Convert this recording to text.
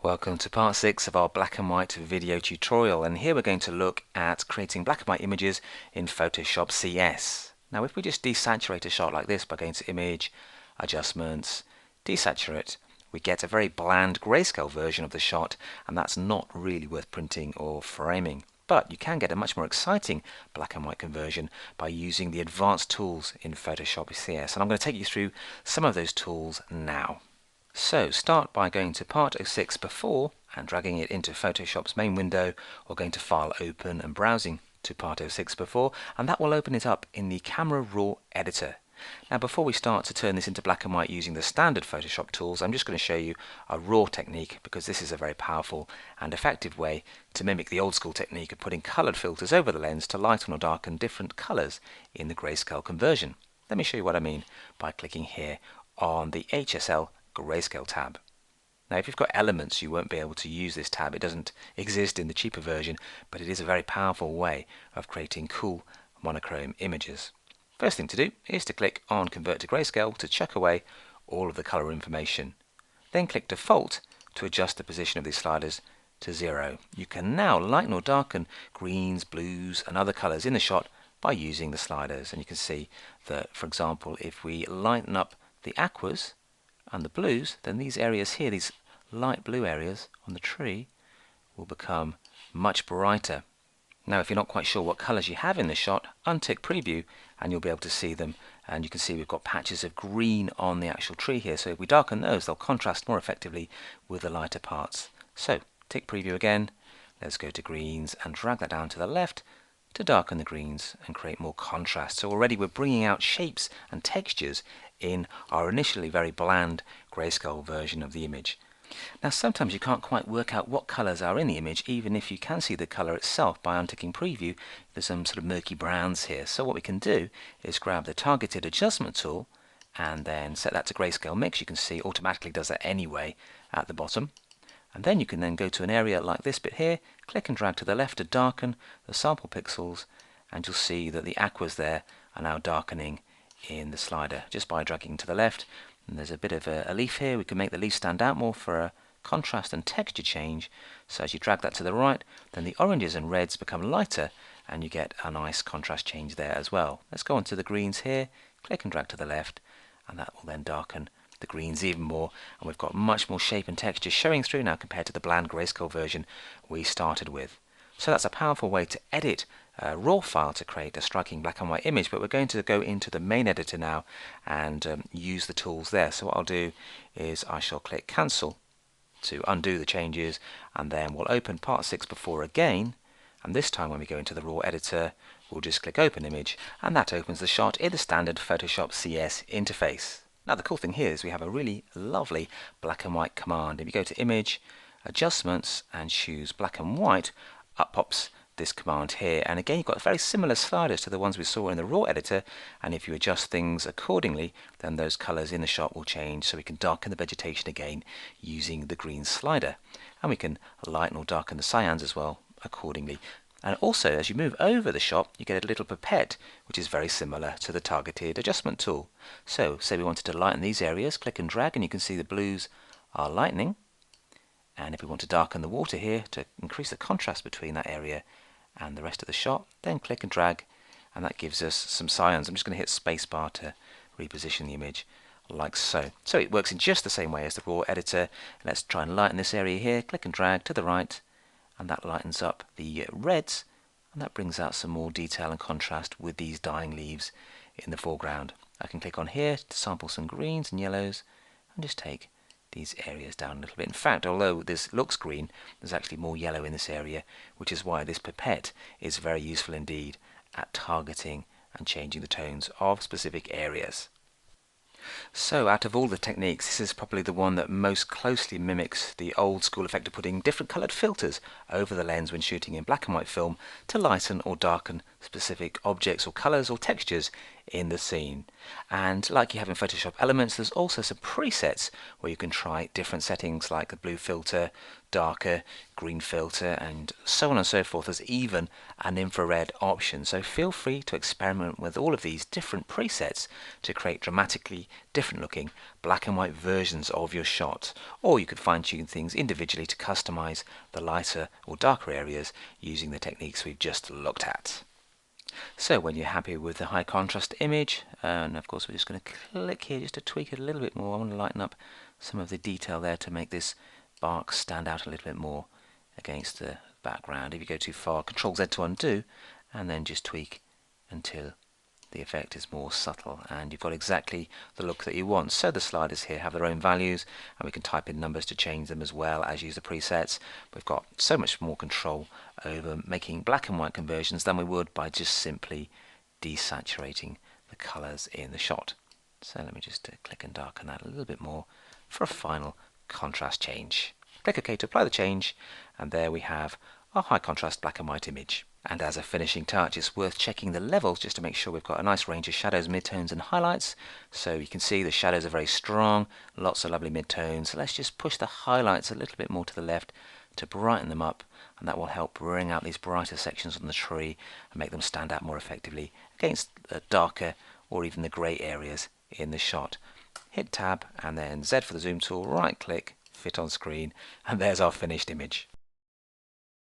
Welcome to part 6 of our black and white video tutorial, and here we're going to look at creating black and white images in Photoshop CS. Now if we just desaturate a shot like this by going to Image, Adjustments, Desaturate, we get a very bland grayscale version of the shot, and that's not really worth printing or framing. But you can get a much more exciting black and white conversion by using the advanced tools in Photoshop CS, and I'm going to take you through some of those tools now. So start by going to Part 06 before and dragging it into Photoshop's main window, or going to File, Open and browsing to Part 06 before, and that will open it up in the Camera Raw editor. Now before we start to turn this into black and white using the standard Photoshop tools, I'm just going to show you a raw technique, because this is a very powerful and effective way to mimic the old school technique of putting colored filters over the lens to lighten or darken different colors in the grayscale conversion. Let me show you what I mean by clicking here on the HSL Grayscale tab. Now if you've got elements, you won't be able to use this tab. It doesn't exist in the cheaper version, but it is a very powerful way of creating cool monochrome images. First thing to do is to click on Convert to Grayscale to chuck away all of the color information. Then click Default to adjust the position of these sliders to 0. You can now lighten or darken greens, blues and other colors in the shot by using the sliders, and you can see that, for example, if we lighten up the aquas and the blues, then these areas here, these light blue areas on the tree, will become much brighter. Now if you're not quite sure what colors you have in the shot, untick preview and you'll be able to see them, and you can see we've got patches of green on the actual tree here, so if we darken those, they'll contrast more effectively with the lighter parts. So tick preview again, let's go to greens and drag that down to the left to darken the greens and create more contrast. So already we're bringing out shapes and textures in our initially very bland grayscale version of the image. Now sometimes you can't quite work out what colors are in the image, even if you can see the color itself by unticking preview. There's some sort of murky browns here, so what we can do is grab the targeted adjustment tool and then set that to grayscale mix. You can see automatically does that anyway at the bottom. And then you can then go to an area like this bit here, click and drag to the left to darken the sample pixels, and you'll see that the aquas there are now darkening in the slider just by dragging to the left. And there's a bit of a leaf here. We can make the leaf stand out more for a contrast and texture change. So as you drag that to the right, then the oranges and reds become lighter and you get a nice contrast change there as well. Let's go on to the greens here, click and drag to the left, and that will then darken the greens even more, and we've got much more shape and texture showing through now compared to the bland grayscale version we started with. So that's a powerful way to edit a raw file to create a striking black and white image, but we're going to go into the main editor now and use the tools there. So what I'll do is I shall click cancel to undo the changes, and then we'll open Part 6 before again, and this time when we go into the raw editor we'll just click open image, and that opens the shot in the standard Photoshop CS interface. Now the cool thing here is we have a really lovely black and white command. If you go to Image, Adjustments and choose Black and White, up pops this command here, and again you've got very similar sliders to the ones we saw in the raw editor, and if you adjust things accordingly then those colors in the shot will change. So we can darken the vegetation again using the green slider, and we can lighten or darken the cyans as well accordingly. And also as you move over the shot you get a little pipette which is very similar to the targeted adjustment tool. So say we wanted to lighten these areas, click and drag, and you can see the blues are lightening. And if we want to darken the water here to increase the contrast between that area and the rest of the shot, then click and drag, and that gives us some cyans. I'm just going to hit spacebar to reposition the image like so. So it works in just the same way as the raw editor. Let's try and lighten this area here, click and drag to the right, and that lightens up the reds, and that brings out some more detail and contrast with these dying leaves in the foreground. I can click on here to sample some greens and yellows and just take these areas down a little bit. In fact, although this looks green, there's actually more yellow in this area, which is why this pipette is very useful indeed at targeting and changing the tones of specific areas. So out of all the techniques, this is probably the one that most closely mimics the old school effect of putting different coloured filters over the lens when shooting in black and white film to lighten or darken specific objects or colours or textures in the scene. And like you have in Photoshop Elements, there's also some presets where you can try different settings like the blue filter, darker, green filter, and so on and so forth. There's even an infrared option, so feel free to experiment with all of these different presets to create dramatically different looking black and white versions of your shot. Or you could fine-tune things individually to customize the lighter or darker areas using the techniques we've just looked at. So when you're happy with the high contrast image, and of course we're just going to click here just to tweak it a little bit more. I want to lighten up some of the detail there to make this bark stand out a little bit more against the background. If you go too far, Control Z to undo, and then just tweak until the effect is more subtle and you've got exactly the look that you want. So the sliders here have their own values and we can type in numbers to change them as well as use the presets. We've got so much more control over making black and white conversions than we would by just simply desaturating the colors in the shot. So let me just click and darken that a little bit more for a final contrast change. Click OK to apply the change, and there we have our high contrast black and white image. And as a finishing touch, it's worth checking the levels just to make sure we've got a nice range of shadows, midtones and highlights. So you can see the shadows are very strong, lots of lovely midtones. So let's just push the highlights a little bit more to the left to brighten them up, and that will help bring out these brighter sections on the tree and make them stand out more effectively against the darker or even the grey areas in the shot. Hit Tab and then Z for the zoom tool, right click, fit on screen, and there's our finished image.